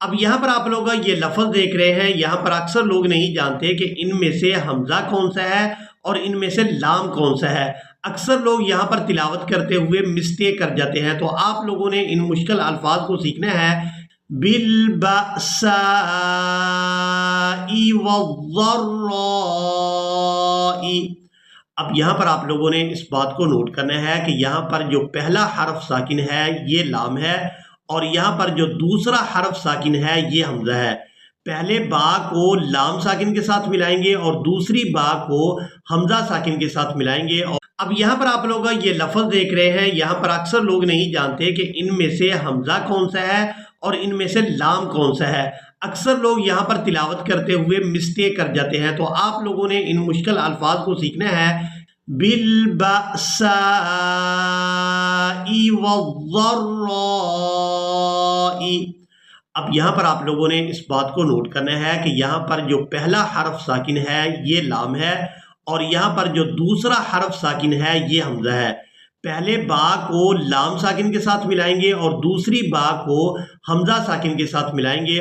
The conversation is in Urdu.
اب یہاں پر آپ لوگ یہ لفظ دیکھ رہے ہیں، یہاں پر اکثر لوگ نہیں جانتے کہ ان میں سے حمزہ کون سا ہے اور ان میں سے لام کون سا ہے۔ اکثر لوگ یہاں پر تلاوت کرتے ہوئے مسٹیک کر جاتے ہیں، تو آپ لوگوں نے ان مشکل الفاظ کو سیکھنا ہے۔ بالبأساء والضراء، اب یہاں پر آپ لوگوں نے اس بات کو نوٹ کرنا ہے کہ یہاں پر جو پہلا حرف ساکن ہے یہ لام ہے، اور یہاں پر جو دوسرا حرف ساکن ہے یہ حمزہ ہے۔ پہلے با کو لام ساکن کے ساتھ ملائیں گے اور دوسری با کو حمزہ ساکن کے ساتھ ملائیں گے۔ اب یہاں پر آپ لوگ یہ لفظ دیکھ رہے ہیں، یہاں پر اکثر لوگ نہیں جانتے کہ ان میں سے حمزہ کون سا ہے اور ان میں سے لام کون سا ہے۔ اکثر لوگ یہاں پر تلاوت کرتے ہوئے مسٹیک کر جاتے ہیں، تو آپ لوگوں نے ان مشکل الفاظ کو سیکھنا ہے۔ بالبأساء والضراء، اب یہاں پر آپ لوگوں نے اس بات کو نوٹ کرنا ہے کہ یہاں پر جو پہلا حرف ساکن ہے یہ لام ہے، اور یہاں پر جو دوسرا حرف ساکن ہے یہ حمزہ ہے۔ پہلے با کو لام ساکن کے ساتھ ملائیں گے اور دوسری با کو حمزہ ساکن کے ساتھ ملائیں گے۔